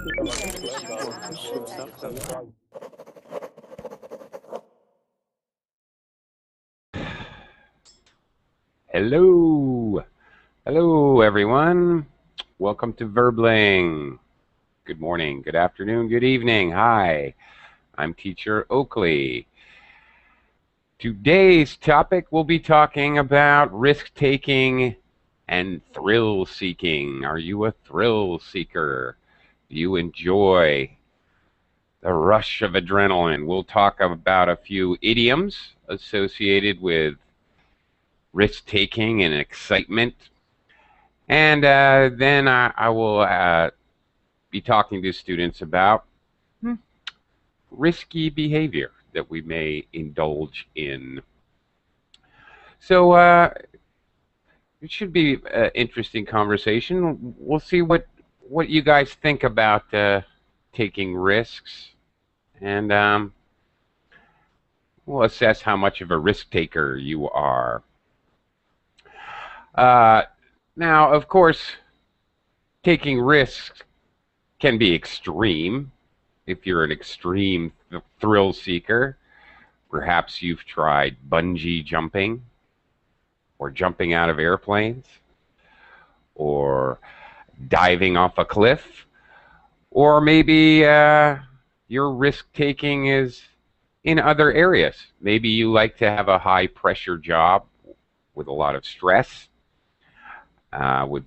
Hello. Hello, everyone. Welcome to Verbling. Good morning, good afternoon, good evening. Hi, I'm teacher Oakley. Today's topic, we'll be talking about risk-taking and thrill-seeking. Are you a thrill seeker? Do you enjoy the rush of adrenaline? We'll talk about a few idioms associated with risk-taking and excitement. And then I will be talking to students about risky behavior that we may indulge in. So it should be an interesting conversation. We'll see what you guys think about taking risks, and we'll assess how much of a risk taker you are. Now, of course, taking risks can be extreme. If you're an extreme thrill seeker, perhaps you've tried bungee jumping, or jumping out of airplanes, or diving off a cliff, or maybe your risk-taking is in other areas. Maybe you like to have a high-pressure job with a lot of stress, with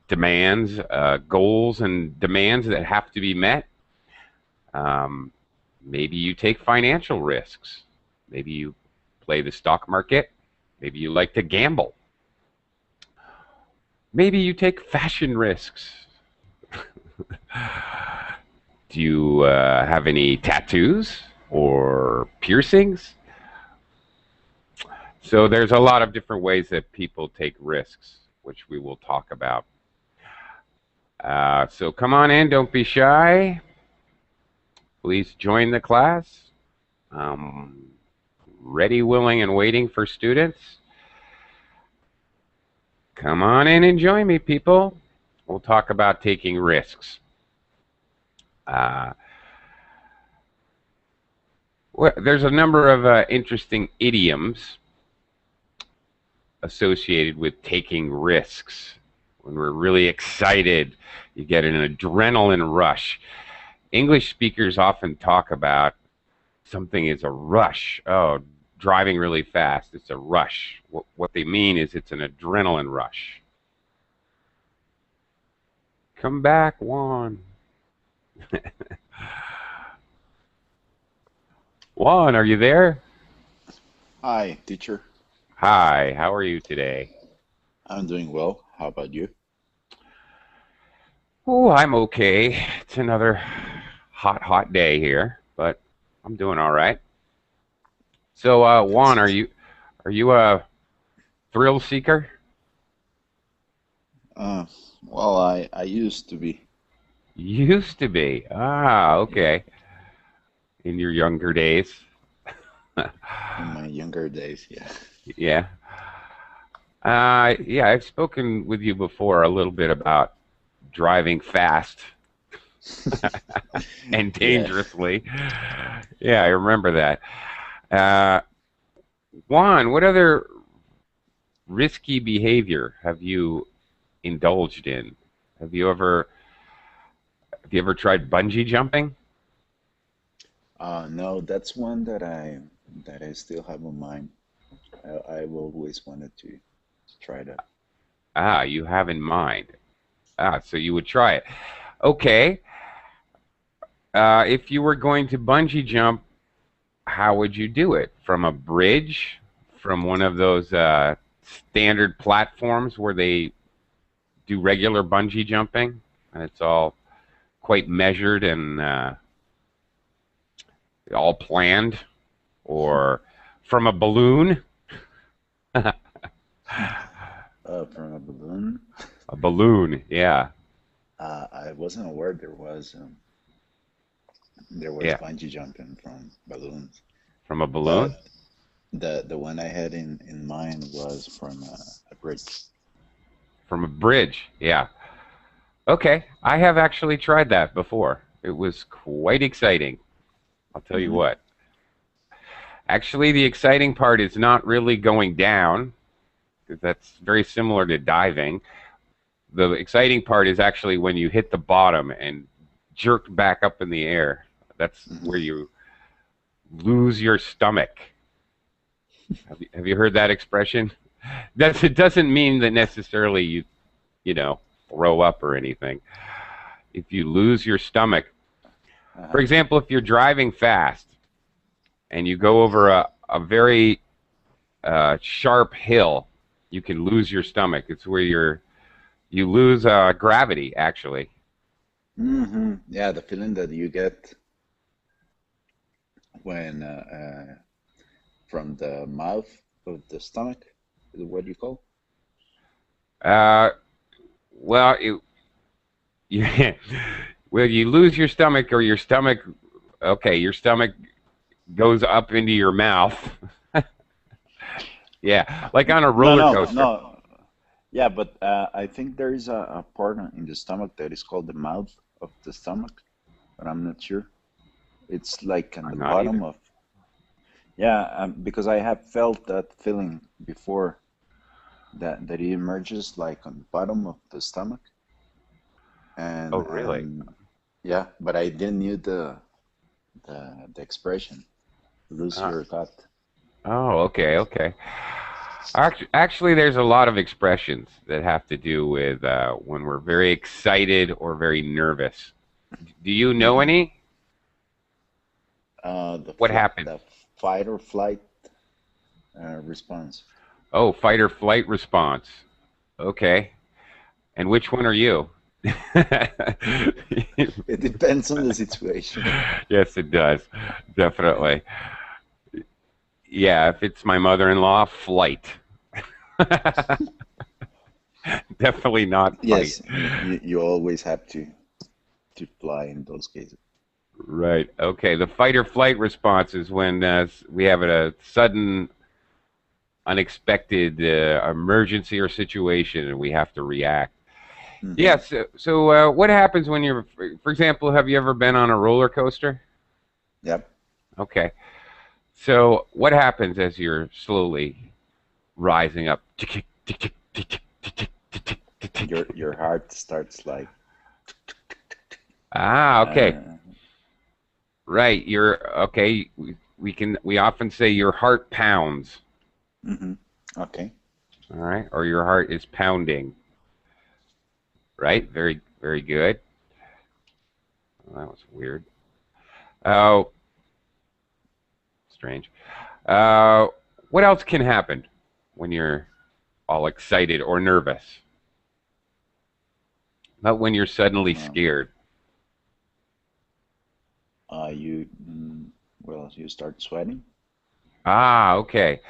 demands, goals and demands that have to be met. Maybe you take financial risks. Maybe you play the stock market. Maybe you like to gamble. Maybe you take fashion risks. Do you have any tattoos or piercings? So there's a lot of different ways that people take risks, which we will talk about. So come on in, don't be shy. Please join the class. Ready, willing, and waiting for students. Come on in and join me, people. We'll talk about taking risks. Well, there's a number of interesting idioms associated with taking risks. When we're really excited, you get an adrenaline rush. English speakers often talk about something is a rush. Oh, driving really fast, it's a rush. What they mean is it's an adrenaline rush. Come back, Juan. Juan, are you there? Hi, teacher. Hi, how are you today? I'm doing well. How about you? Oh, I'm okay. It's another hot day here, but I'm doing all right. So, Juan, are you a thrill seeker? Well, I used to be Used to be. Ah, okay. In your younger days. in my younger days, yeah. Yeah. Yeah, I've spoken with you before a little bit about driving fast and Yeah. dangerously. Yeah, I remember that. Juan, what other risky behavior have you indulged in? Have you ever tried bungee jumping? No, that's one that I still have in mind. I've always wanted to try that. Ah, you have in mind. Ah, so you would try it. Okay. If you were going to bungee jump, how would you do it? From a bridge? From one of those standard platforms where they do regular bungee jumping? And it's all quite measured and all planned? Or from a balloon? From a balloon. A balloon, yeah. I wasn't aware there was Yeah. bungee jumping from balloons, From a balloon? but the one I had in mind was from a bridge. From a bridge, yeah. Okay, I have actually tried that before. It was quite exciting. I'll tell you Hmm. what. Actually, the exciting part is not really going down, because that's very similar to diving. The exciting part is actually when you hit the bottom and jerk back up in the air. That's Hmm. where you lose your stomach. Have you heard that expression? It doesn't mean that necessarily you know throw up or anything. If you lose your stomach, for Uh-huh. example, if you're driving fast and you go over a very sharp hill, you can lose your stomach. It's where you lose gravity actually. Hmm. Yeah, the feeling that you get when from the mouth of the stomach is what you call? Uh, well, you, well, you lose your stomach or your stomach. Okay, your stomach goes up into your mouth. Yeah, like on a No, roller no, coaster. no. Yeah, but I think there is a part in the stomach that is called the mouth of the stomach, but I'm not sure. It's like on I'm the not bottom either. of, yeah, because I have felt that feeling before that it emerges like on the bottom of the stomach, Oh, and really? yeah, but I didn't knew the expression, lose Uh, your gut. oh, okay, okay. Actually, there's a lot of expressions that have to do with when we're very excited or very nervous. Do you know Hmm. any? What happens? The fight or flight response. Oh, fight or flight response. Okay. And which one are you? It depends on the situation. Yes, it does. Definitely. Yeah, if it's my mother-in-law, flight. Definitely not fight. Yes, you always have to fly in those cases. Right. Okay. The fight or flight response is when we have a sudden, unexpected emergency or situation and we have to react. Hmm. Yes. So, what happens when you're, for example, have you ever been on a roller coaster? Yep. Okay. So, what happens as you're slowly rising up? Your heart starts like Ah, okay. uh, Right. You're okay. We often say your heart pounds. hmm. Okay. All right, or your heart is pounding. Right. Very very good. Well, that was weird. Oh, strange. Uh, what else can happen when you're all excited or nervous? Not when you're suddenly Um, scared. you well, you start sweating. Ah, okay.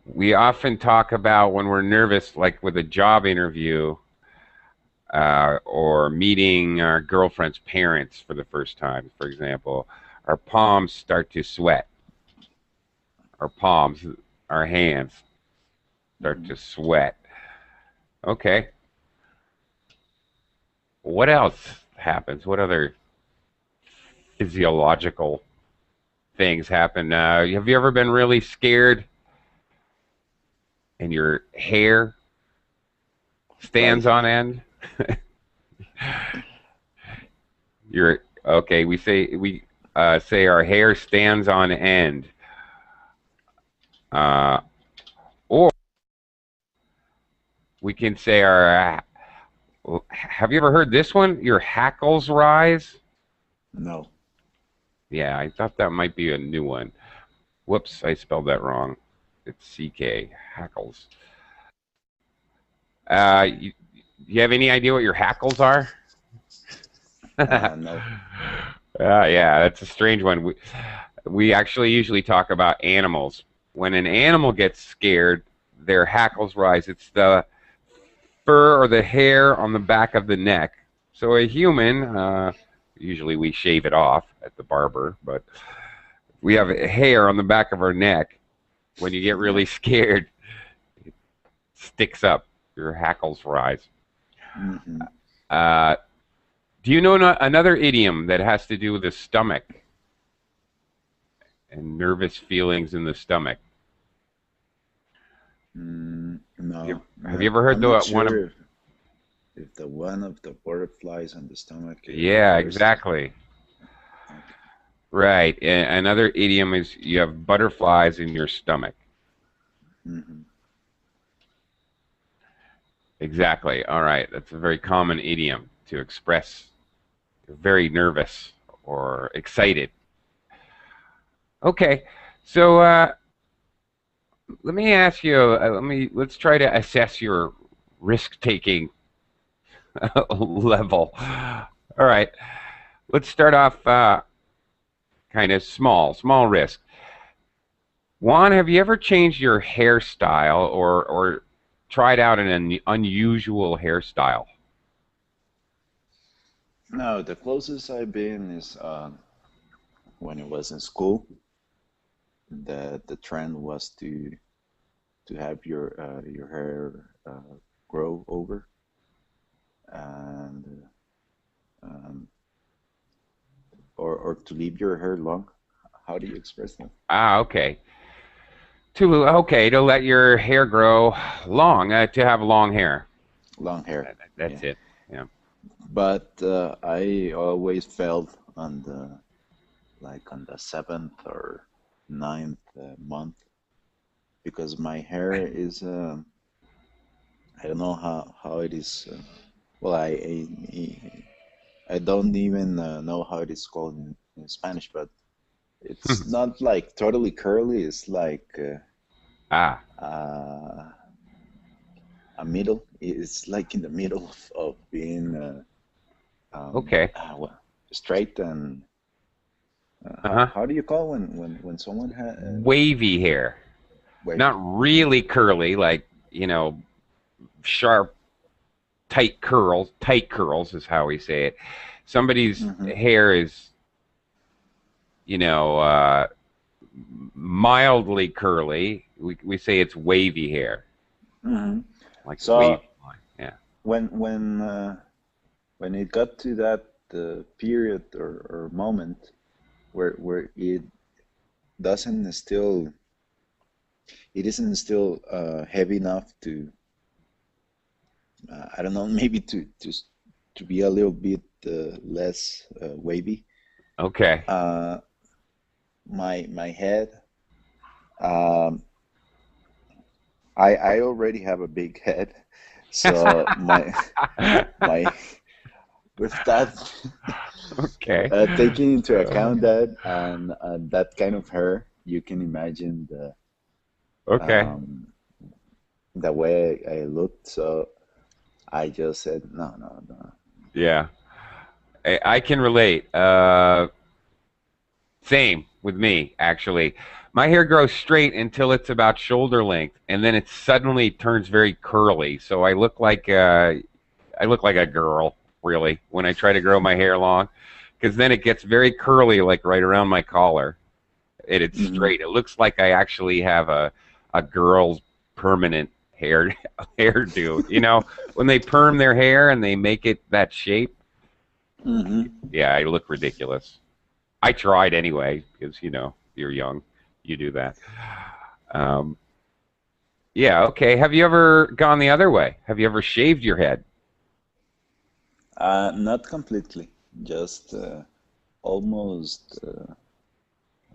We often talk about when we're nervous, like with a job interview or meeting our girlfriend's parents for the first time, for example. Our palms start to sweat. Our palms, our hands start Hmm. to sweat. Okay. What else happens? What other physiological things happen? Have you ever been really scared and your hair stands Like on end? You're okay. We say our hair stands on end. Uh, or we can say our. Have you ever heard this one? Your hackles rise. no. Yeah, I thought that might be a new one. Whoops, I spelled that wrong. It's CK hackles. You, you have any idea what your hackles are? No. Yeah, that's a strange one. We actually usually talk about animals. When an animal gets scared, their hackles rise. It's the fur or the hair on the back of the neck. So a human, usually we shave it off at the barber, but we have Hmm. hair on the back of our neck. When you get Yeah. really scared, it sticks up. Your hackles rise. Hmm. Uh, do you know another idiom that has to do with the stomach and nervous feelings in the stomach? No, Have you no, ever heard I'm not the one of? sure if the one of the butterflies on the stomach Yeah, refers to. exactly. Okay. Right. Another idiom is you have butterflies in your stomach. Hmm. Exactly. All right. That's a very common idiom to express you're very nervous or excited. Okay. So let me ask you. Let's try to assess your risk-taking level. All right. Let's start off kind of small risk. Juan, have you ever changed your hairstyle or tried out an unusual hairstyle? No, the closest I've been is when I was in school. The trend was to have your hair grow over and um, or to leave your hair long. How do you express that? Ah, okay. To let your hair grow long, to have long hair. Long hair. That's Yeah. it. Yeah. But I always felt on the seventh or ninth month because my hair is I don't know how it is. Well, I don't even know how it is called in Spanish, but it's not like totally curly. It's like Ah, uh, a middle. It's like in the middle of being okay. well, straight and Uh-huh. how do you call when someone Wavy hair. Not wavy? Yeah. really curly, like, sharp, tight curls is how we say it. Somebody's Hmm. hair is, you know, mildly curly. We say it's wavy hair, Hmm. like a So wavy line. Yeah. when when uh, when it got to that period or moment where doesn't still it isn't still heavy enough to I don't know maybe to be a little bit less wavy. Okay. Uh, my head um, I already have a big head, so my with that Okay. taking into Uh, account that and that kind of hair, you can imagine okay. um, the way I looked. So I just said no, no, no. Yeah. I can relate. Same with me, actually. My hair grows straight until it's about shoulder length, and then it suddenly turns very curly. So I look like a girl, really, when I try to grow my hair long, because then it gets very curly, like right around my collar, and it's Hmm. straight. It looks like I actually have a girl's permanent hairdo. When they perm their hair and they make it that shape. Hmm. Yeah, I look ridiculous. I tried anyway because you're young, you do that. Um, yeah, okay. Have you ever gone the other way? Have you ever shaved your head? Not completely, just almost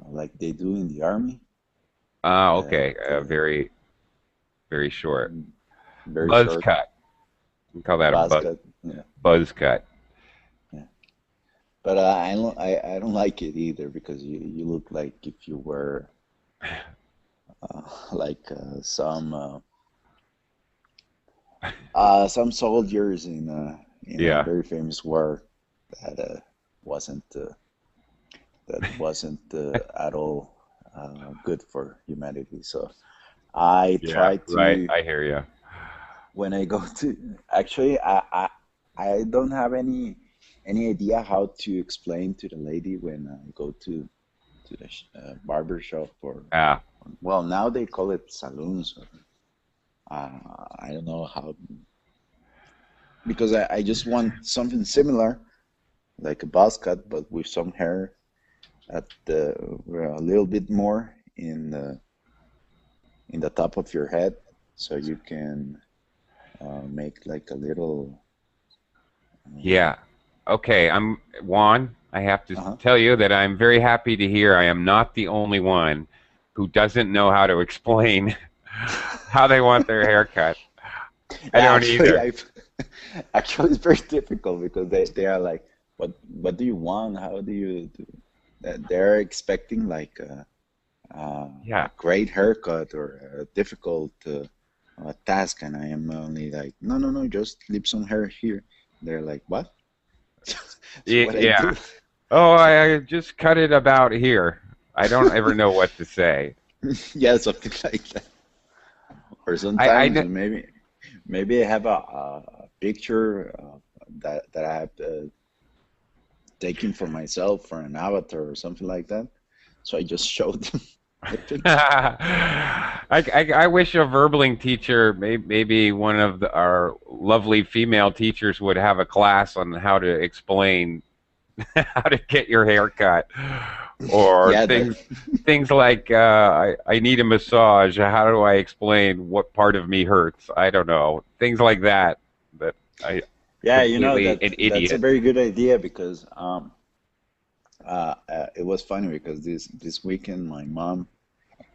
like they do in the army. Ah, That okay. Very very short. very Buzz short cut. We call that a basket. Yeah, buzz cut. yeah. But I don't like it either because you look like if you were like some soldiers in a Yeah, very famous war that wasn't wasn't at all good for humanity. So I yeah, try right. to I hear you. when I go to actually I don't have any idea how to explain to the lady when I go to the barber shop or Ah, well now they call it saloons or I don't know how because I just want something similar, like a buzz cut, but with some hair at the a little bit more in the top of your head, so you can make like a little. Yeah. Okay, I'm Juan. I have to Uh-huh. tell you that I'm very happy to hear I am not the only one who doesn't know how to explain how they want their haircut. I Yeah, don't actually, either. I actually it's very difficult because they are like, what do you want? How do you do? They're expecting like a Yeah. great haircut or a difficult task, and I am only like, no, no, no, just leave some hair here. They're like, what? So what I Yeah. do? Oh, I just cut it about here. I don't ever know what to say. Yeah, something like that. Or I sometimes kn- maybe I have a picture that I have taken for myself for an avatar or something like that. So I just showed them the picture. I wish a verbling teacher, maybe one of our lovely female teachers, would have a class on how to explain how to get your hair cut, or Yeah, that things like I need a massage. How do I explain what part of me hurts? I don't know. Things like that. That I yeah, you know completely that an that's a idiot. very good idea because it was funny because this weekend my mom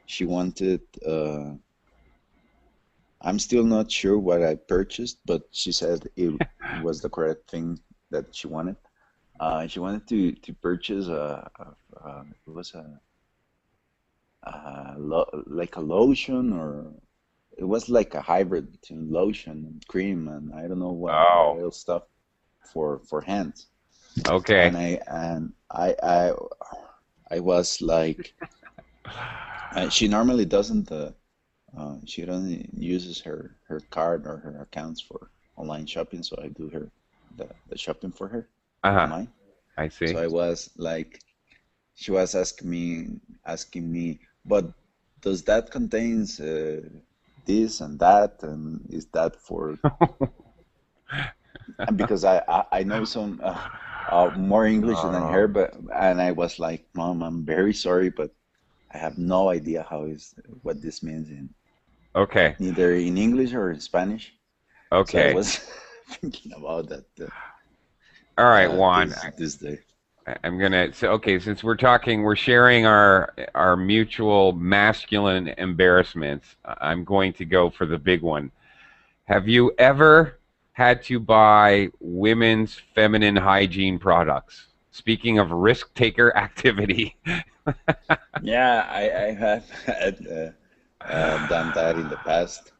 she wanted I'm still not sure what I purchased, but she said it was the correct thing that she wanted. She wanted to purchase it was like a lotion, or it was like a hybrid between lotion and cream and I don't know what Oh, else stuff for hands. okay. I was like, she normally doesn't she doesn't uses her card or her accounts for online shopping, so I do her the shopping for her Uh-huh. online. I So see. I was like, she was asking me, but does that contains this and that, and is that for? And because I know some more English than her, Oh, but and I was like, Mom, I'm very sorry, but I have no idea how is what this means in okay. neither in English or in Spanish. So I Okay. was thinking about that All right, Juan. this day. I'm gonna so okay, since we're talking, we're sharing our mutual masculine embarrassments. I'm going to go for the big one. Have you ever had to buy women's feminine hygiene products? Speaking of risk taker activity. Yeah, I have had done that in the past,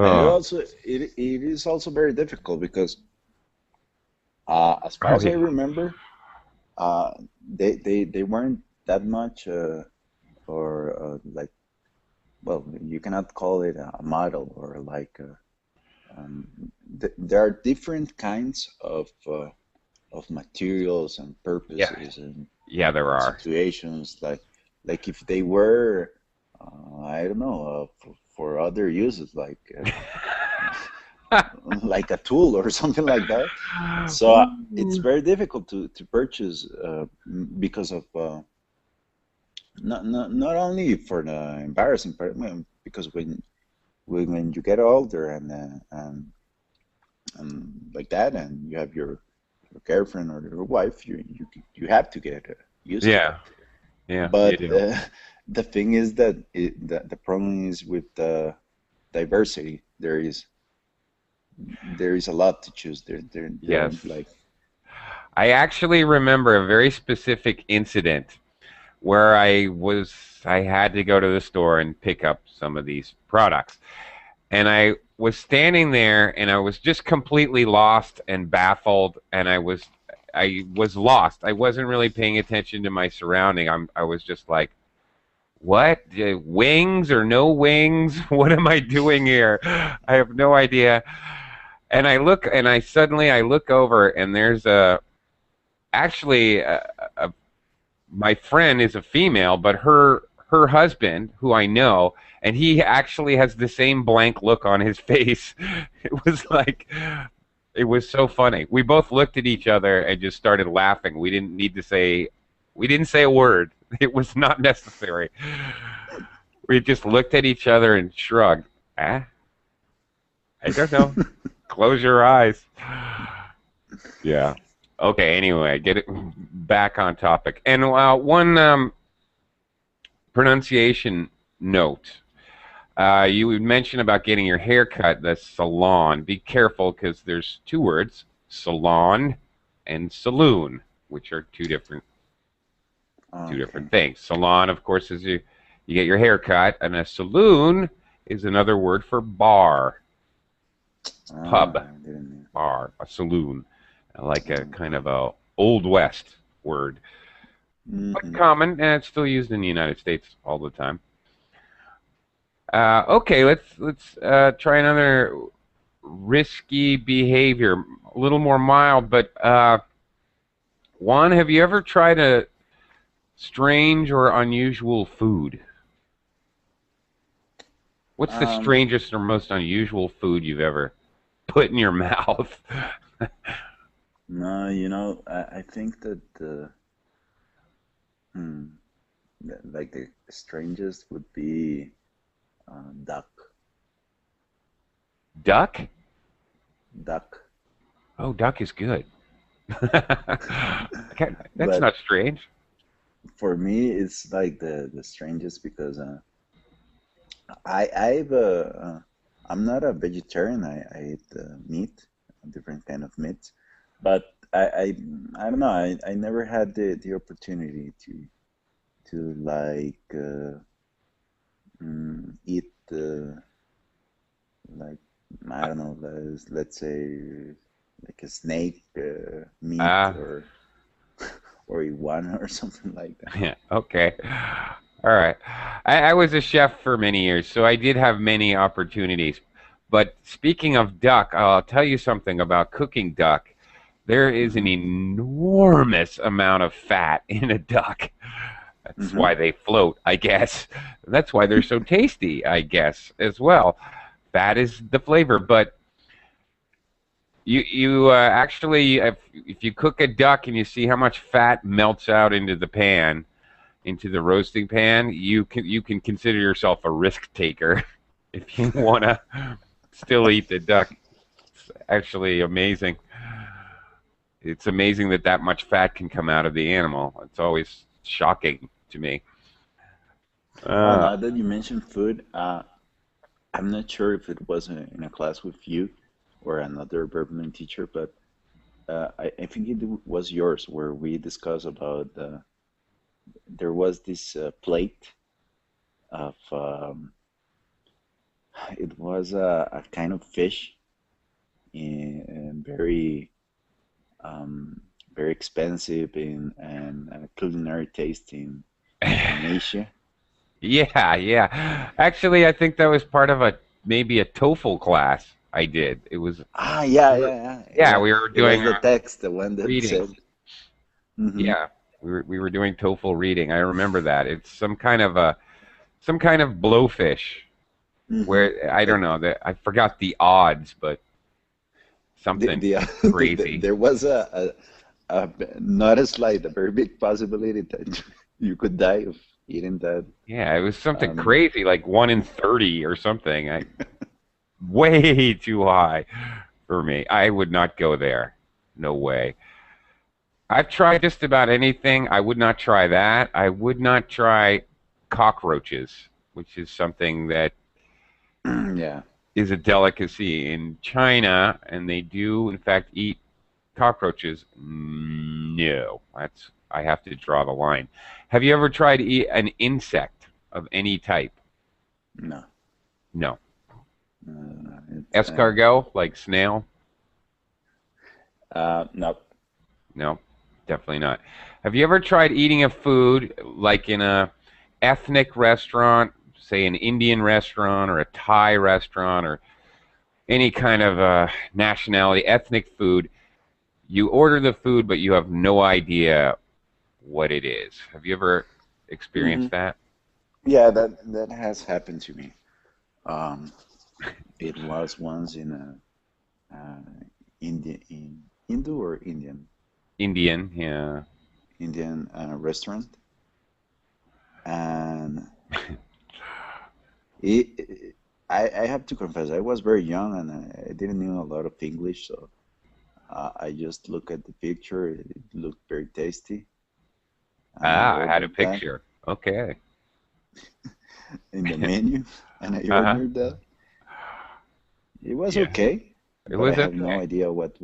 and Oh, it is also very difficult because as far oh as I yeah. remember, uh, they weren't that much or like, well, you cannot call it a model or like um, there are different kinds of materials and Yeah. purposes Yeah, there and are. situations like if they were I don't know for other uses like a tool or something like that. So it's very difficult to purchase because of not only for the embarrassing part, because when you get older and like that, and you have your girlfriend or your wife, you have to get used to Yeah. that. Yeah, you But do. the thing is that the problem is with the diversity. There is a lot to choose. There Yes. aren't like. I actually remember a very specific incident where I had to go to the store and pick up some of these products. And I was standing there and I was just completely lost and baffled, and I was lost. I wasn't really paying attention to my surrounding. I was just like, what? Wings or no wings? What am I doing here? I have no idea. And I look and I look over and there's a actually a my friend is a female, but her husband, who I know, and he actually has the same blank look on his face. It was like It was so funny. We both looked at each other and just started laughing. We didn't say a word. It was not necessary. We just looked at each other and shrugged. Ah, I don't know. Close your eyes. Yeah. Okay. Anyway, get it back on topic. And one pronunciation note. You would mention about getting your hair cut, the salon. Be careful because there's two words, salon and saloon, which are two Okay. different things. Salon, of course, is you get your hair cut, and a saloon is another word for bar, pub, I didn't know. bar, a saloon, like a kind Okay. of a old west word, but Mm-hmm. common, and it's still used in the United States all the time. Okay, let's try another risky behavior, a little more mild. But Juan, have you ever tried a strange or unusual food? What's the Um, strangest or most unusual food you've ever put in your mouth? no, I think that hmm, like the strangest would be duck. Duck? Duck. Oh, duck is good. That's But not strange. for me, it's like the strangest because I'm not a vegetarian. I eat meat, different kind of meats, but I don't know. I never had the opportunity to like eat like I don't know. Let's say like a snake meat Ah, or iguana or something like that. yeah, okay. All right. I was a chef for many years, so I did have many opportunities. But speaking of duck, I'll tell you something about cooking duck. There is an Hmm. enormous amount of fat in a duck. That's Hmm. why they float, I guess. That's why they're so tasty, I guess, as well. Fat is the flavor, but you actually, if you cook a duck and you see how much fat melts out into the pan, into the roasting pan, you can consider yourself a risk taker if you want to still eat the duck. It's actually amazing. It's amazing that that much fat can come out of the animal. It's always shocking to me. Oh, Uh, now that you mentioned food, I'm not sure if it was in a class with you or another Bergman teacher, but I think it was yours where we discussed about there was this plate of it was a kind of fish very um, very expensive and culinary taste in Asia. yeah, yeah. Actually, I think that was part of a maybe a TOEFL class I did. It was, Ah, yeah, we were, yeah, yeah. yeah, we were It was doing the text, the one that readings. said, mm-hmm, Yeah, we were doing TOEFL reading. I remember that. It's some kind of blowfish mm-hmm. where I don't know that I forgot the odds, but something crazy. There was a not a slight, a very big possibility that you could die of eating that. Yeah, it was something Um, crazy, like 1 in 30 or something. Way too high for me. I would not go there. No way. I've tried just about anything. I would not try that. I would not try cockroaches, which is something that yeah. is a delicacy in China, and they do, in fact, eat cockroaches. No, that's I have to draw the line. Have you ever tried to eat an insect of any type? No. No. It's Escargot, like snail? no. No, definitely not. Have you ever tried eating a food like in a ethnic restaurant, say an Indian restaurant or a Thai restaurant or any kind of nationality, ethnic food? You order the food, but you have no idea what it is. Have you ever Hmm. experienced that? Yeah, that has happened to me. Um, it was once uh, in Hindu or Indian, yeah. Indian restaurant, and it, I have to confess, I was very young and I didn't know a lot of English, so I just looked at the picture. It looked very tasty, and I Ah, I had a ordered that picture. Okay. in the menu, and I Uh-huh. ordered that. It was Yeah. okay, It but I was have no okay. idea what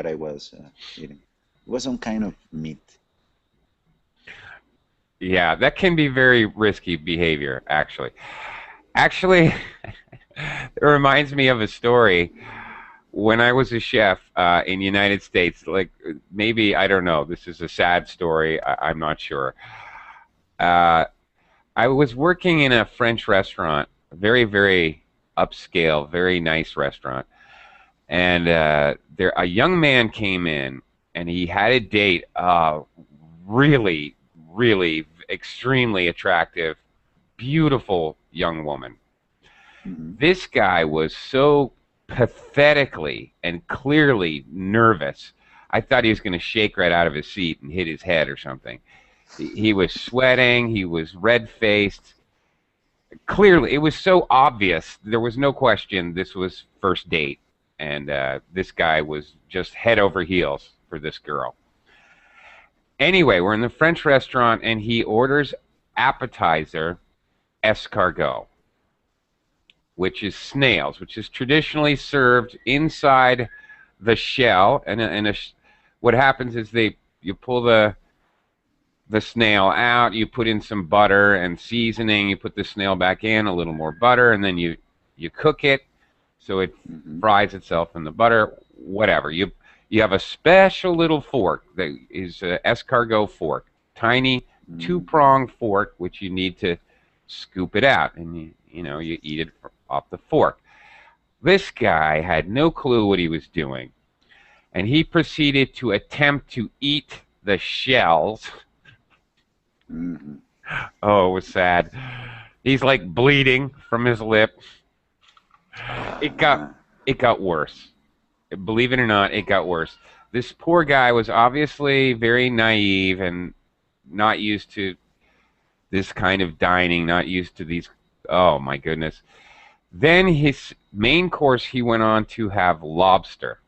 I was eating. It was some kind of meat. Yeah, that can be very risky behavior, actually. Actually, it reminds me of a story. When I was a chef in the United States, like maybe, I don't know, this is a sad story, I'm not sure. Uh, I was working in a French restaurant, a very, very upscale, very nice restaurant. And a young man came in and he had a date, really, really extremely attractive, beautiful young woman. Hmm. This guy was so pathetically and clearly nervous. I thought he was going to shake right out of his seat and hit his head or something. He was sweating. He was red faced. Clearly, it was so obvious. There was no question this was first date. And this guy was just head over heels for this girl. Anyway, we're in the French restaurant and he orders appetizer escargot, which is snails, which is traditionally served inside the shell. What happens is you pull the snail out, you put in some butter and seasoning, you put the snail back in, a little more butter, and then you cook it so it Hmm. fries itself in the butter. Whatever you have a special little fork that is an escargot fork, tiny two Hmm. prong fork, which you need to scoop it out, and you eat it off the fork. This guy had no clue what he was doing, and he proceeded to attempt to eat the shells. Hmm. Oh, it was sad. He's like bleeding from his lip. It got Uh, it got worse. Believe it or not, it got worse. This poor guy was obviously very naive and not used to this kind of dining, not used to these. Oh my goodness. Then his main course, he went on to have lobster.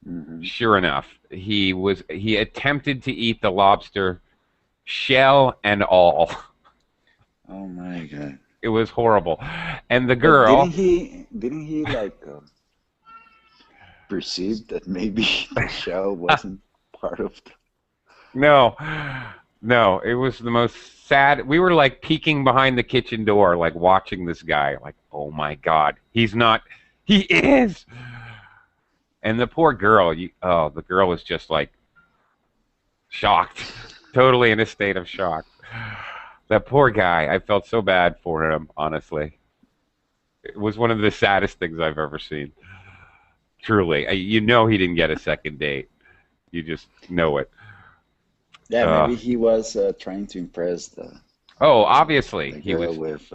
hmm. Sure enough, he attempted to eat the lobster, shell and all. Oh my God. It was horrible. And the But girl, didn't he like perceive that maybe the shell wasn't part of the. no, no, it was the most sad. We were like peeking behind the kitchen door, like watching this guy, like, oh my God, he's not, he is. And the poor girl, the girl was just like shocked, totally in a state of shock. That poor guy, I felt so bad for him, honestly. It was one of the saddest things I've ever seen. Truly. He didn't get a second date. You just know it. Yeah, Uh, maybe he was trying to impress oh, the obviously, the he girl was, with.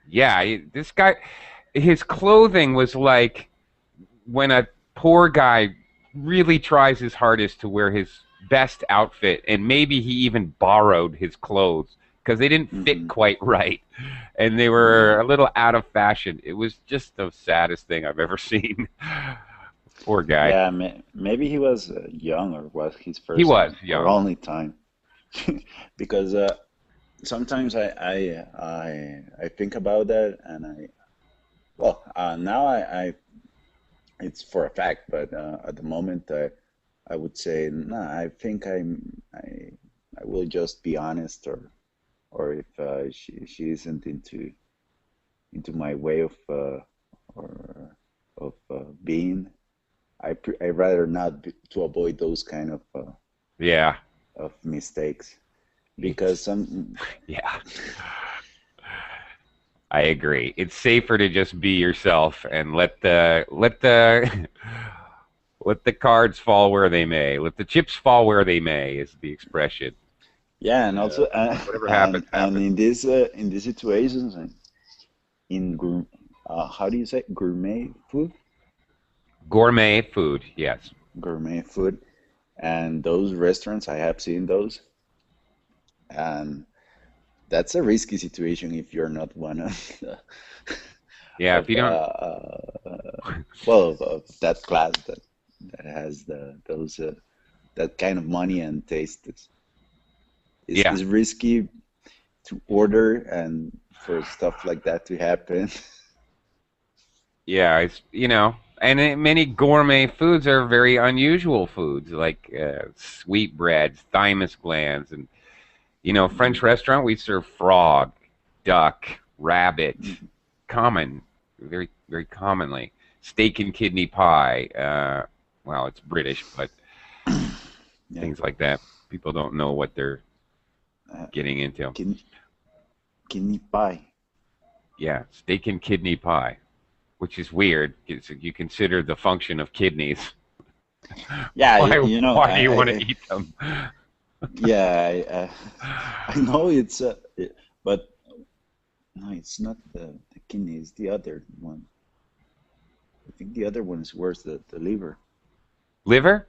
yeah, this guy, his clothing was like when a poor guy really tries his hardest to wear his best outfit, and maybe he even borrowed his clothes because they didn't fit Hmm. quite right and they were Yeah. a little out of fashion. It was just the saddest thing I've ever seen. Poor guy. Yeah, maybe he was young or was his He first was or young. only time. Because sometimes I think about that and well now it's for a fact, but at the moment I would say nah, I think I will just be honest, or if she isn't into my way of or of being, I rather not to avoid those kind Yeah. of mistakes because It's yeah. I agree. It's safer to just be yourself and let the let the cards fall where they may. Let the chips fall where they may is the expression. yeah, and And also whatever happens, and happens. in these situations and in how do you say gourmet food? Gourmet food, yes. Gourmet food. And those restaurants, I have seen those, and that's a risky situation if you're not one Yeah, if of you don't, well of that class that has those that kind of money and taste yeah, is risky to order and for stuff like that to happen. yeah, and many gourmet foods are very unusual foods, like sweetbreads, thymus glands, and French restaurant we serve frog, duck, rabbit, Mhm. common, very very commonly. Steak and kidney pie. Well, it's British, but Yeah. things like that. People don't know what they're uh, getting into. kidney, kidney pie. Yeah, steak and kidney pie, which is weird. You consider the function of kidneys. Yeah, Why you know, why do you want to eat them? yeah, I know but no, it's not the kidney, it's the other one. I think the other one is worse, the liver. Liver?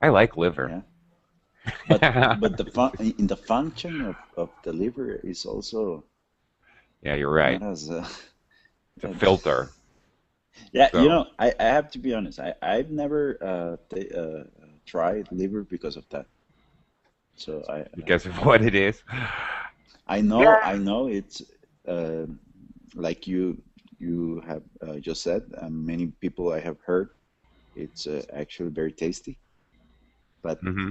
I like liver. Yeah, but the fun in the function of the liver is also Yeah, you're right. not as It's a uh, filter. yeah, you So know, I have to be honest. I've never tried liver because of that. So because of what it is. I Yeah. know it's uh, like you have just said. Many people I have heard it's actually very tasty, but Hmm.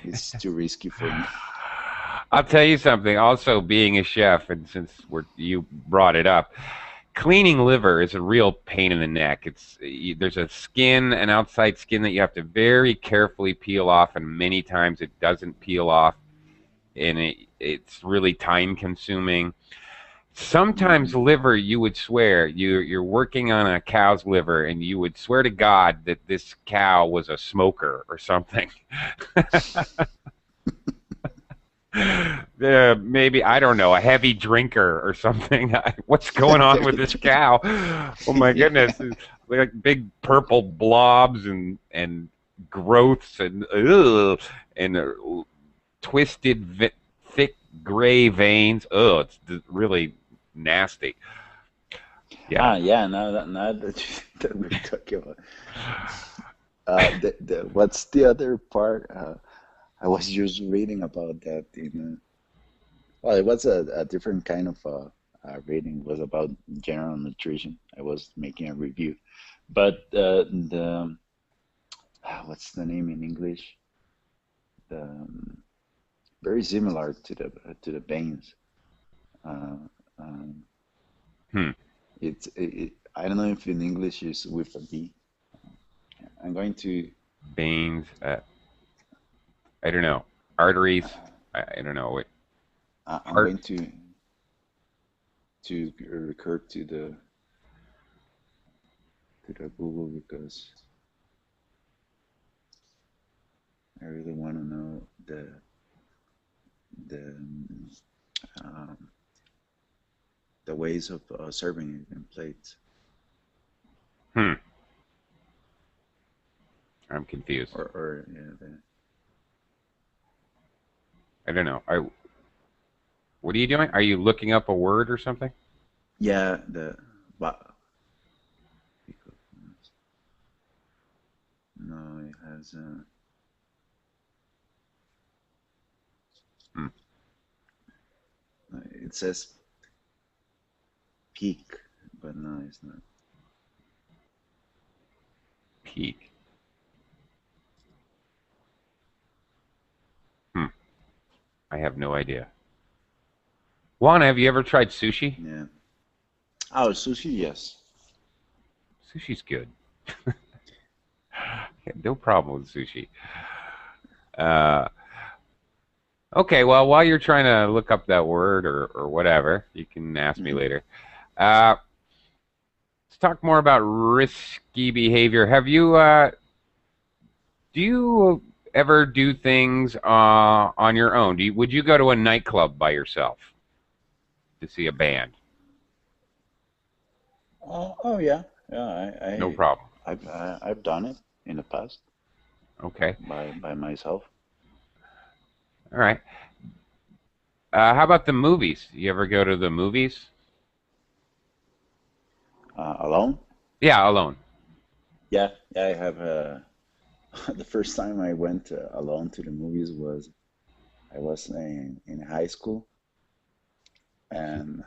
it's too risky for me. I'll tell you something. Also, being a chef, and since you brought it up, cleaning liver is a real pain in the neck. There's a skin, an outside skin that you have to very carefully peel off, and many times it doesn't peel off, and it's really time consuming. Sometimes Hmm. liver, you would swear you're working on a cow's liver, and you would swear to God that this cow was a smoker or something. Maybe I don't know, a heavy drinker or something. What's going on with this cow? Oh my goodness, Yeah. like big purple blobs and growths and twisted, thick gray veins. Oh, it's really nasty. Yeah. Ah, yeah. Now that, that we're talking about, the what's the other part? I was just reading about that in well, it was a different kind of reading. It was about general nutrition. I was making a review, but the what's the name in English? The very similar to the veins. Uh, um, Hmm. I don't know if in English is with a V. I'm going to Veins. I don't know. Arteries. I don't know. I'm Heart. going to recur to the Google because I really want to know the um, the ways of serving it in plates Hmm. I'm confused. or yeah, I don't know. What are you doing? Are you looking up a word or something? yeah the but no it has Hmm. it says peak but no it's not. Peak. Hmm. I have no idea. Juana, have you ever tried sushi? Yeah. Oh, sushi, yes. Sushi's good. Yeah, no problem with sushi. Uh, okay, well, while you're trying to look up that word or whatever, you can ask me Hmm. later. Uh, let's talk more about risky behavior. Do you ever do things on your own? Would you go to a nightclub by yourself to see a band? Oh yeah, yeah. No problem. I've done it in the past Okay. by myself. All right. How about the movies? You ever go to the movies? Alone? Yeah, alone. Yeah, yeah. I have. The first time I went alone to the movies was I was in high school, and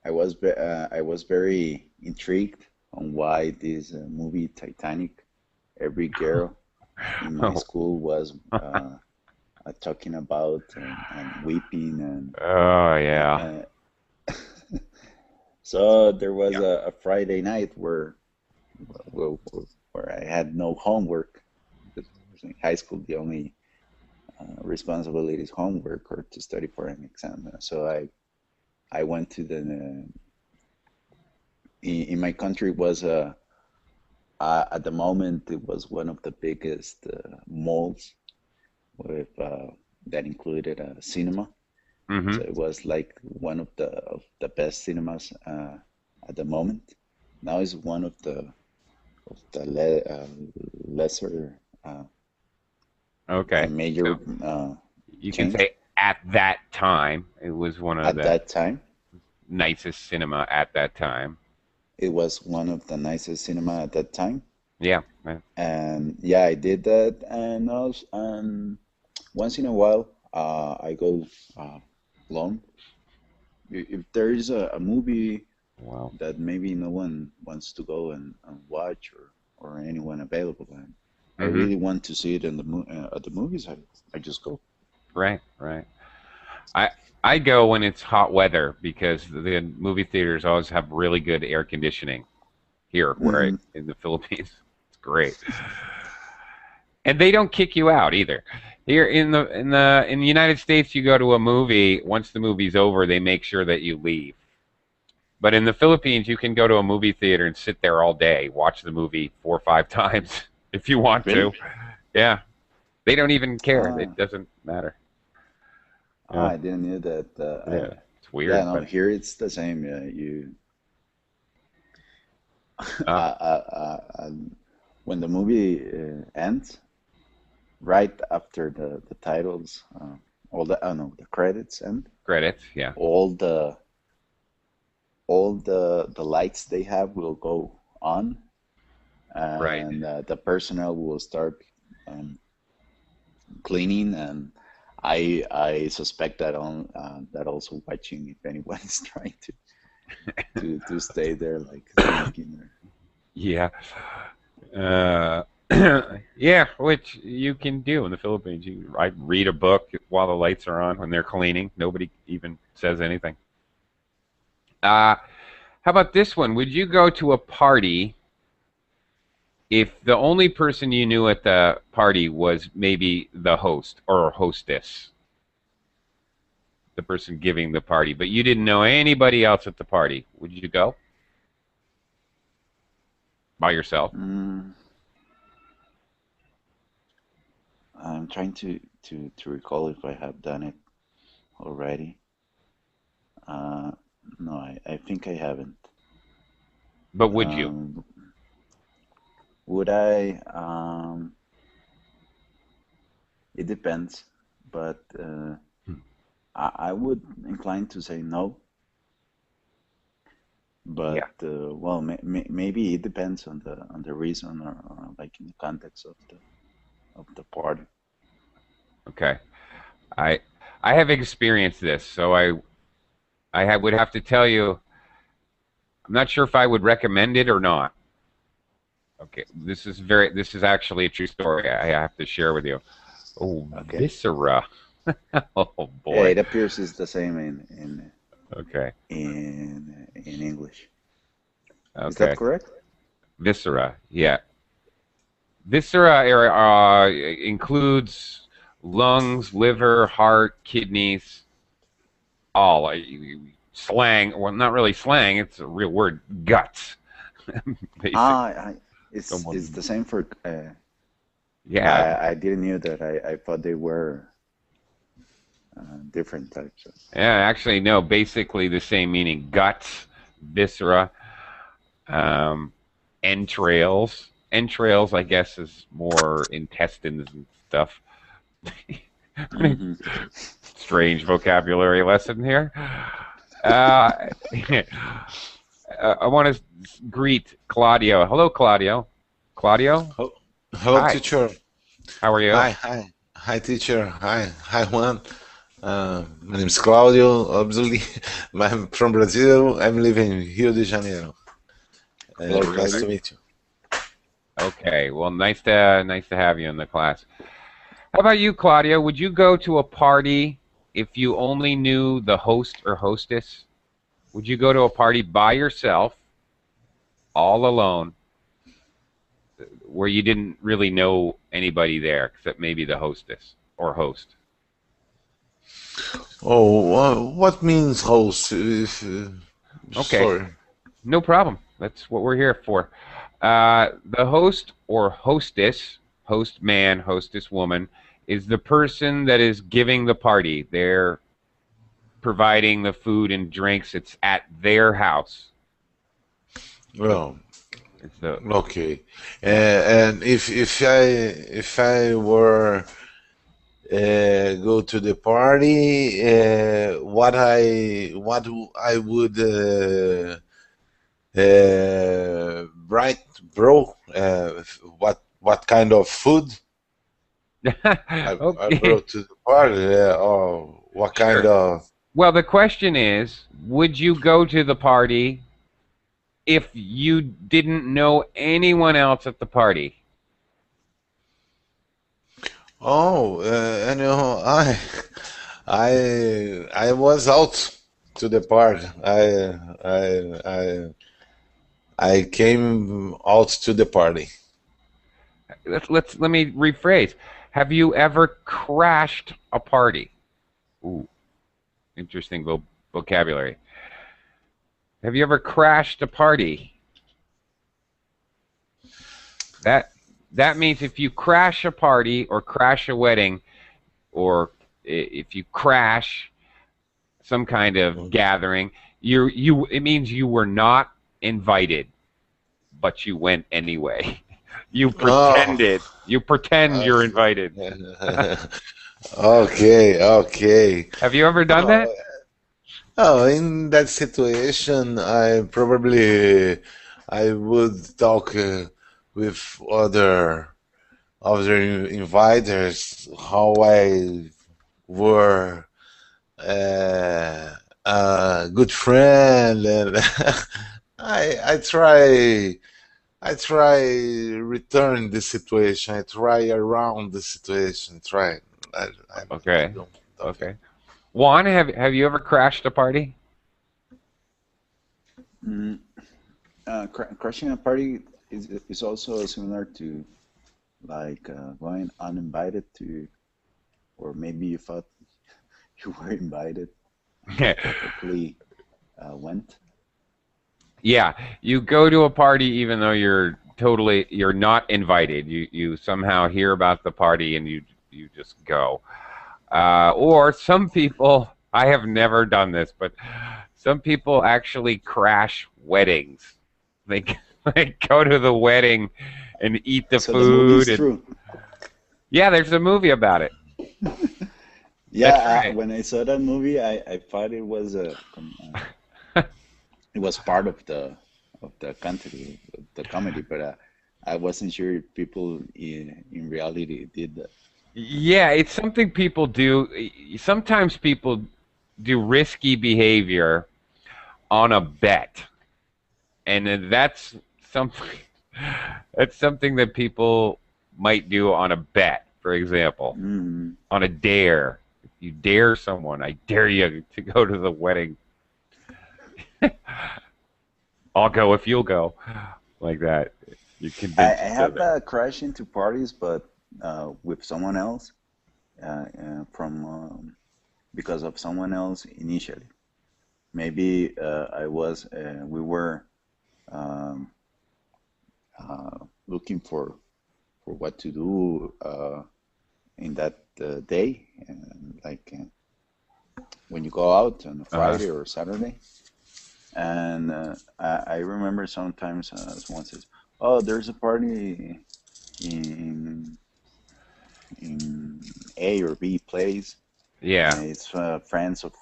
I was very intrigued on why this movie Titanic. Every girl in my Oh, school was talking about and weeping oh yeah. and so there was Yeah. a Friday night where, where I had no homework because in high school the only responsibility is homework or to study for an exam. So I went to the in my country was at the moment it was one of the biggest malls with that included a cinema. Mm-hmm. So it was like one of the best cinemas at the moment. Now it's one of the lesser Okay. major So you can chains say at that time it was one of at the that time. nicest cinema at that time. It was one of the nicest cinema at that time. Yeah. And yeah, I did that, and also, once in a while, I go alone. If there is a movie Wow. that maybe no one wants to go and watch or anyone available, and I Mm-hmm. really want to see it in at the movies, I just go. Right. Right. I I go when it's hot weather because the movie theaters always have really good air conditioning here where Hmm. in the Philippines. It's great. And they don't kick you out either. Here in the United States you go to a movie, once the movie's over, they make sure that you leave. But in the Philippines you can go to a movie theater and sit there all day, watch the movie 4 or 5 times if you want to. Really? Yeah. They don't even care. Ah, It doesn't matter. Yeah. I didn't know that. Yeah. It's Yeah, weird, no, but here it's the same. Yeah, you uh, when the movie ends, right after the titles, all the no, the credits end, credits, yeah. all the lights they have will go on, Right. and the personnel will start um, cleaning. And I suspect that on that also watching if anyone is trying to stay there like smoking or Yeah. Uh, yeah, which you can do in the Philippines. I read a book while the lights are on when they're cleaning. Nobody even says anything. Uh, how about this one? Would you go to a party if the only person you knew at the party was maybe the host or hostess, the person giving the party, but you didn't know anybody else at the party? Would you go by yourself? mm, I'm trying to recall if I have done it already. Uh, no, I think I haven't. But would you? Um, would I? It depends, but I would incline to say no. Yeah. But well, maybe it depends on the reason or like in the context of the party. Okay. I I have experienced this, so would have to tell you. I'm not sure if I would recommend it or not. Okay, this is actually a true story. I have to share with you. Oh, Okay. viscera. Oh Yeah, boy. it appears it's the same Okay. in English. Is that Okay. correct? Viscera. Yeah. Viscera includes lungs, liver, heart, kidneys, all. Slang. Well, not really slang. It's a real word. Guts, basically. It's the same for. Yeah. I didn't knew that. I thought they were different types. Yeah, actually, no, basically the same meaning. Guts, viscera. Um, entrails. Entrails, I guess, is more intestines and stuff. Hmm. Strange vocabulary lesson here. Uh, I want to greet Claudio. Hello, Claudio. Claudio, Oh, hello, hi. teacher. How are you? Hi, teacher. Hi, Juan. My name is Claudio. Obviously, I'm from Brazil. I'm living in Rio de Janeiro. Hello, Nice Terrific. to Claudio. meet you. Okay. Well, nice to have you in the class. How about you, Claudio? Would you go to a party if you only knew the host or hostess? Would you go to a party by yourself, all alone, where you didn't really know anybody there except maybe the hostess or host? Oh, what means host? Okay, Sorry. no problem. That's what we're here for. The host or hostess, host man, hostess woman, is the person that is giving the party. They're providing the food and drinks. It's at their house. Well, It's the okay. And if I were go to the party, what I would right, bro? What kind of food I okay, brought to the party? Or what kind sure. of? Well, the question is, would you go to the party if you didn't know anyone else at the party? Oh, I was out to the park. I came out to the party. Let me rephrase. Have you ever crashed a party? Ooh, interesting vocabulary. Have you ever crashed a party? That that means if you crash a party or crash a wedding or if you crash some kind of gathering, you it means you were not invited, but you went anyway. You Oh, pretended. You pretend you're okay. invited. Okay, okay. Have you ever done that? Oh, oh, in that situation, I would talk with other inviters how I were a good friend, and I try return the situation. I try around the situation. Try. I Okay. don't. Okay. Okay. Juan, have you ever crashed a party? Mm, crashing a party is also similar to like going uninvited to, or maybe you thought you were invited and perfectly went. Yeah, you go to a party even though you're not invited. You somehow hear about the party and you just go. Or some people, I have never done this, but some people actually crash weddings. They they go to the wedding and eat the So the movie food is and true. yeah, there's a movie about it. That's Yeah, right. when I saw that movie, I thought it was part of the country, the comedy, but I wasn't sure if people in reality did that. Yeah, it's something people do. Sometimes people do risky behavior on a bet, and then something that's something that people might do on a bet. For example, Mm. on a dare. If you dare someone, I dare you to go to the wedding. I'll go if you'll go, like that. You convince I each have other. crashed into parties, but with someone else from because of someone else initially. Maybe we were um, looking for what to do in that day, like when you go out on a Uh huh. Friday or Saturday. And I remember sometimes someone says, "Oh, there's a party in in A or B place, Yeah. and it's friends of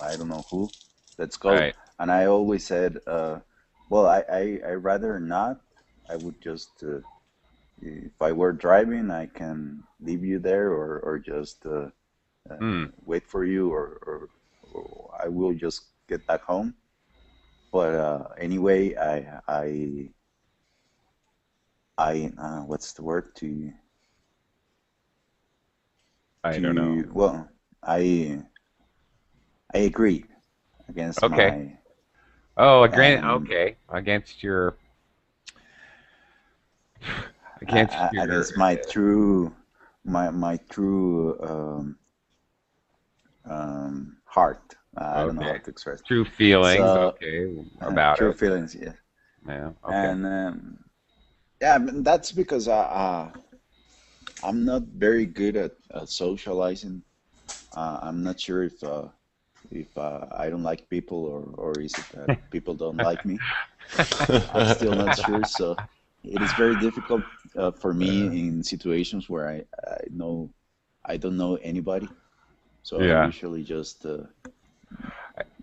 I don't know who. Let's go." Right. And I always said, "Well, I rather not. I would just if I were driving, I can leave you there, or just Hmm. wait for you, or I will just get back home." But anyway, what's the word I don't know. well, I I agree against Okay. my Oh, and okay. Against against your my true my true heart. I don't know how okay. to express. True feelings. So Okay. About true it. feelings, yeah. Yeah. Okay. And yeah, but that's because I'm not very good at socializing. I'm not sure if I don't like people, or is it that people don't like me. I'm still not sure. So it is very difficult for me in situations where I don't know anybody. So I Yeah. usually just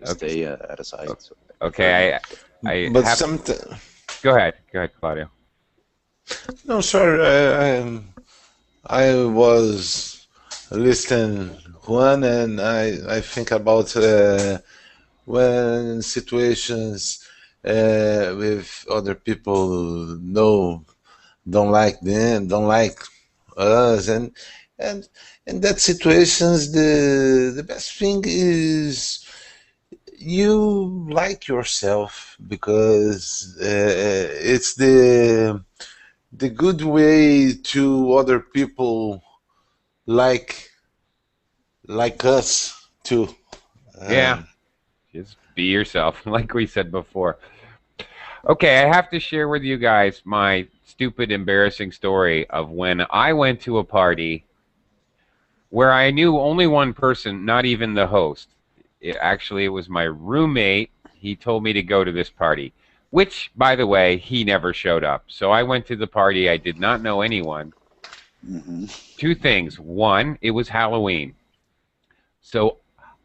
Okay. stay at a side. So I prefer not. Okay. I But have. some, Go ahead. Go ahead, Claudio. no, sorry, I was listening Juan, and I think about when situations with other people know don't like them, don't like us, and in that situations, the best thing is you like yourself, because it's the good way to other people like us too. Yeah. Um, Just be yourself, like we said before. Okay, I have to share with you guys my stupid, embarrassing story of when I went to a party where I knew only one person, not even the host. It was my roommate. He told me to go to this party, which, by the way, he never showed up. So I went to the party. I did not know anyone. Hmm. Two things. One, it was Halloween. So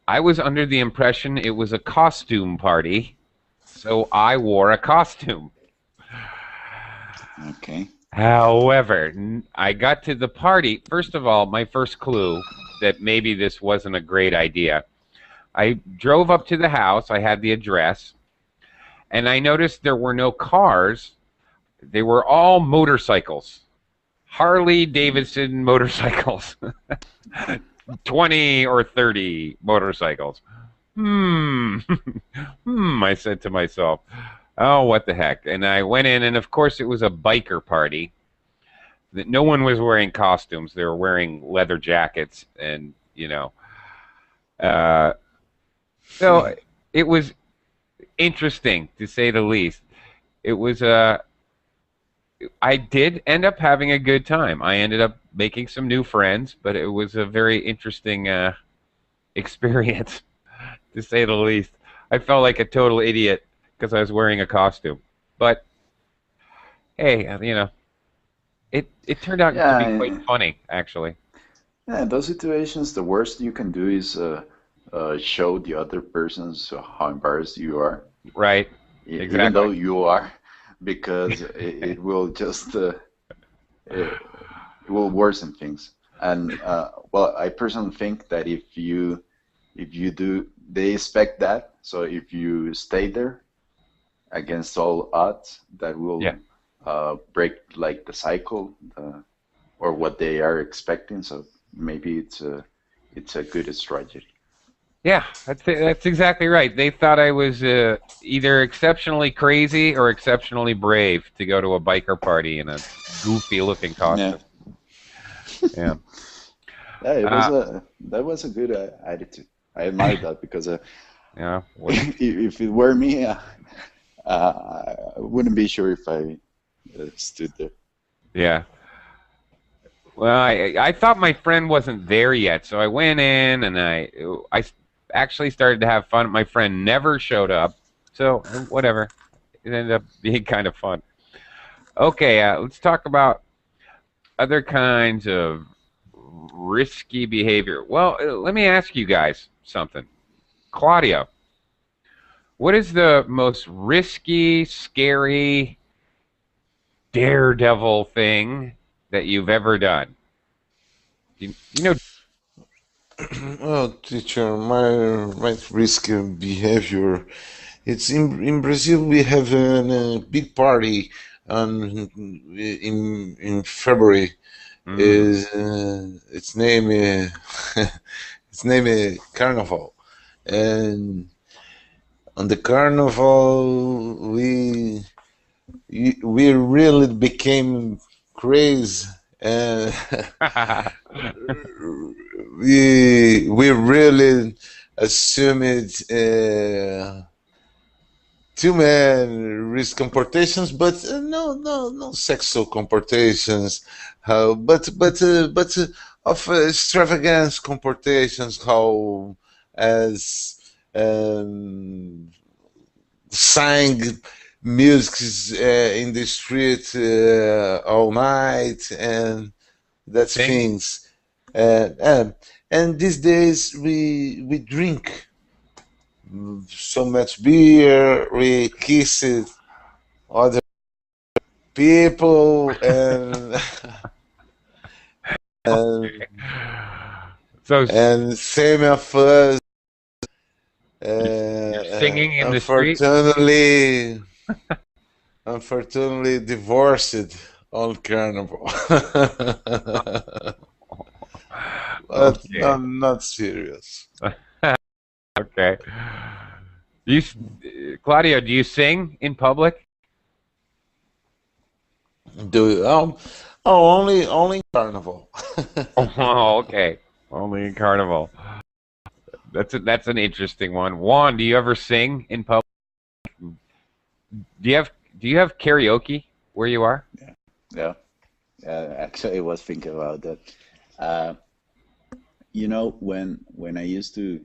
I was under the impression it was a costume party. So I wore a costume. Okay. However, I got to the party. First of all, my first clue that maybe this wasn't a great idea. I drove up to the house. I had the address, and I noticed there were no cars. They were all motorcycles, Harley Davidson motorcycles, 20 or 30 motorcycles. Hmm. I said to myself, oh, what the heck? And I went in, and of course, it was a biker party. That no one was wearing costumes. They were wearing leather jackets, and uh, so it was interesting to say the least. It was I did end up having a good time. I ended up making some new friends, but it was a very interesting experience to say the least. I felt like a total idiot because I was wearing a costume. But hey, it turned out to be quite Yeah, funny actually. yeah. In those situations, the worst you can do is show the other persons how embarrassed you are, Right? even Exactly. though you are, because it will just it will worsen things. And well, I personally think that if you do, they expect that. So if you stay there against all odds, that Yeah. will break like the cycle, or what they are expecting. So maybe it's a good strategy. Yeah, that's exactly right. They thought I was either exceptionally crazy or exceptionally brave to go to a biker party in a goofy looking Yeah, costume. Yeah. yeah. Uh, That was a good attitude. I admire that because yeah. What? if it were me, I wouldn't be sure if I stood there. Yeah. Well, I thought my friend wasn't there yet, so I went in and I actually started to have fun. My friend never showed up. So whatever, it ended up being kind of fun. Okay, let's talk about other kinds of risky behavior. Well, let me ask you guys something. Claudia, what is the most risky, scary, daredevil thing that you've ever done? You know, Oh, teacher, my risky behavior. It's in Brazil. We have a big party on in February. mm, Is its name its name is Carnival, and on the Carnival we really became crazy, and we really assumed two men risk comportations, but no sexual comportations. How but of extravagance comportations. How as sang music in the street all night and that's sing, things. And these days we drink so much beer, we kiss other people, and so and same of us. you're singing in the street? Unfortunately divorced on Carnival. But Okay, not serious. okay. You, Claudia, do you sing in public? Do only Carnival. Oh, okay. Only in Carnival. That's an interesting one. Juan, do you ever sing in public? Do you have karaoke where you are? Yeah, yeah. Actually, I was thinking about that. Uh, when I used to,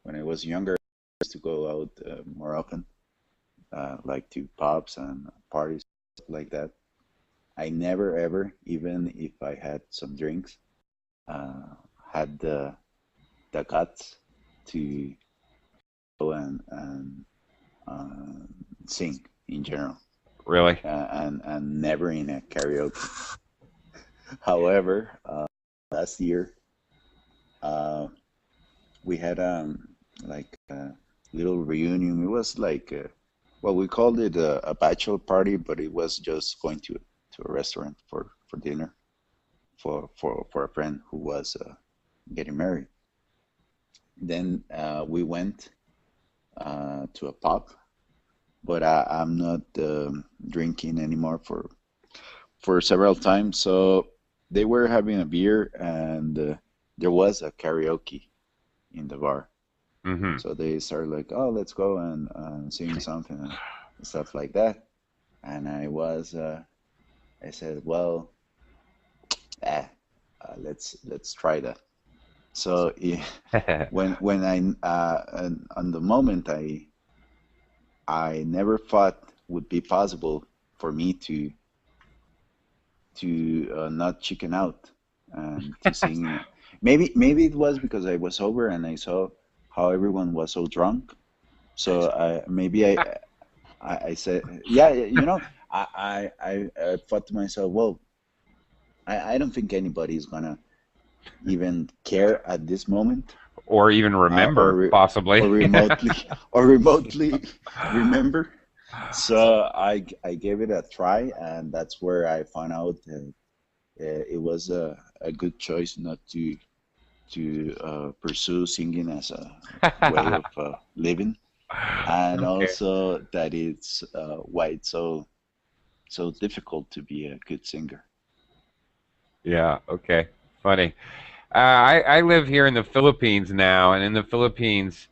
when I was younger, I used to go out more often, like to pubs and parties like that. I never ever, even if I had some drinks, uh, had the guts to go and uh, sing in general, Really? and never in a karaoke. However, last year uh, we had like a little reunion. It was like well, we called it a bachelor party, but it was just going to a restaurant for dinner for a friend who was getting married. Then we went to a pub, but I'm not drinking anymore for several times. So they were having a beer, and there was a karaoke in the bar. Mm-hmm. So they started like, "Oh, let's go and sing something and stuff like that." And I said, "Well, eh, let's try that." So when on the moment I never thought would be possible for me to not chicken out and to sing. Maybe it was because I was sober and I saw how everyone was so drunk. So I said, yeah, I thought to myself, well, I don't think anybody is gonna even care at this moment, Or even uh, or remember, re- or possibly. remotely or remotely remember. So I gave it a try, and that's where I found out that it was a good choice not to pursue singing as a way of living, and Okay. also that it's why it's so difficult to be a good singer. Yeah. Okay. Funny. I live here in the Philippines now, and in the Philippines,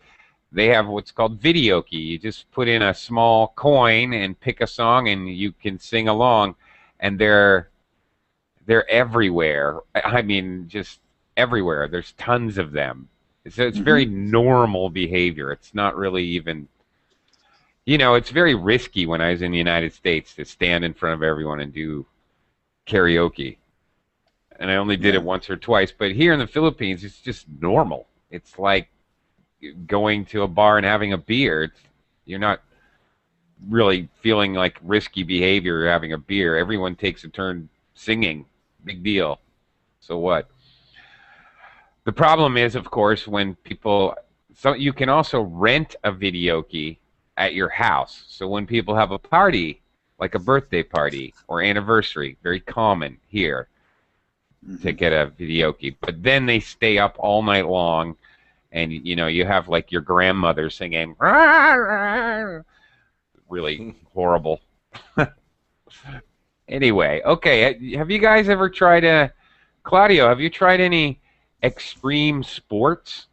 they have what's called videoke. You just put in a small coin and pick a song, and you can sing along. And they're everywhere. I mean, just everywhere. There's tons of them. So it's very Hmm. normal behavior. It's not really even, You know, it's very risky when I was in the United States to stand in front of everyone and do karaoke. And I only did Yeah. it once or twice. But here in the Philippines, it's just normal. It's like going to a bar and having a beer. You're not really feeling like risky behavior or having a beer. Everyone takes a turn singing. Big deal. So what? The problem is, of course, when people. So you can also rent a videoke at your house. So when people have a party, like a birthday party or anniversary, very common here to Hmm. get a videoke. But then they stay up all night long, and you know you have like your grandmother singing, "Rah, rah," really horrible. Anyway, okay. Have you guys ever tried Claudio? Have you tried any extreme sports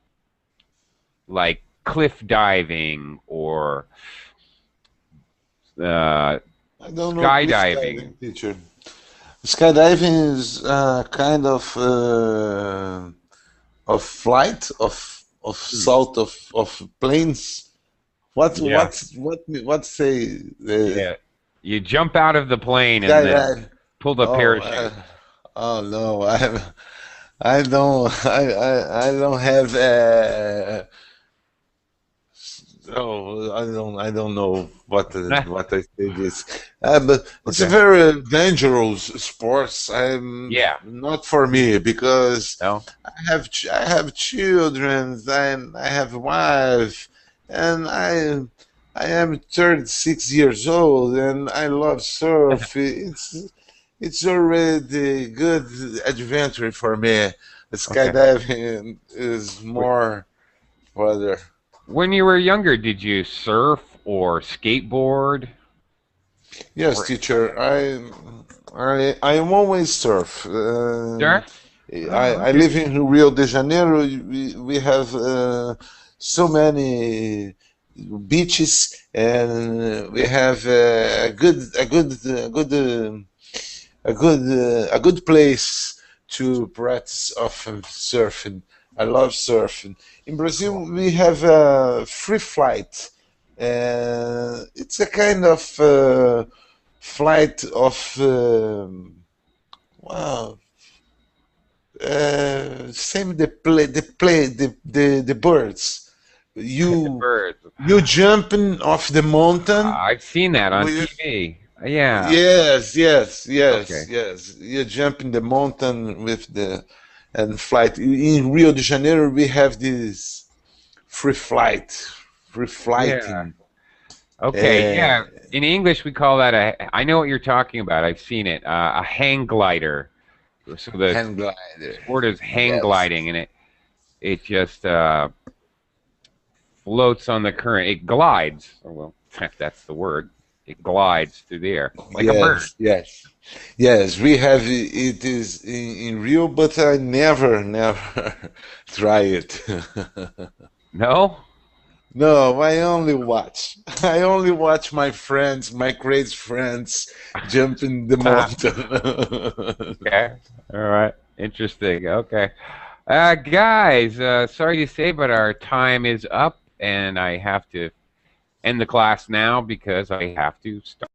like cliff diving or uh, I don't know cliff skydiving? diving, teacher. Skydiving is kind of flight of Hmm. salt of planes. Yeah, What say yeah. You jump out of the plane and then skydive? pull the Oh, parachute. oh no, I don't have I don't know what I say this, but it's a Okay. very dangerous sport. I'm Yeah. not for me because No. I have children and I have a wife and I am 36 years old and I love surf. It's already good adventure for me. Okay. Skydiving is more further. When you were younger, did you surf or skateboard Yes, or teacher. I am always surf. surf? Oh, I okay. live in Rio de Janeiro. We have so many beaches, and we have a good place to practice often surfing. I love surfing. In Brazil, Cool. we have a free flight. It's a kind of flight of wow, same the birds. The You birds. you jumping off the mountain. I've seen that on with TV. Yeah. Okay. Yes. You jump in the mountain with the and flight. In Rio de Janeiro, we have this free flight, free Yeah. flighting. Okay. Uh, Yeah. In English, we call that a. I know what you're talking about. I've seen it. A hang glider. So the Hang glider. sport is hang Yes, gliding, and it just floats on the current. It glides. Oh, well, that's the word. It glides through the air like a bird. yes. We have it is in Rio, but I never try it. No? No, I only watch. I only watch my friends, my crazy friends, jumping the mountain. Okay. All right. Interesting. Okay. Guys, sorry to say, but our time is up, and I have to end the class now because I have to start.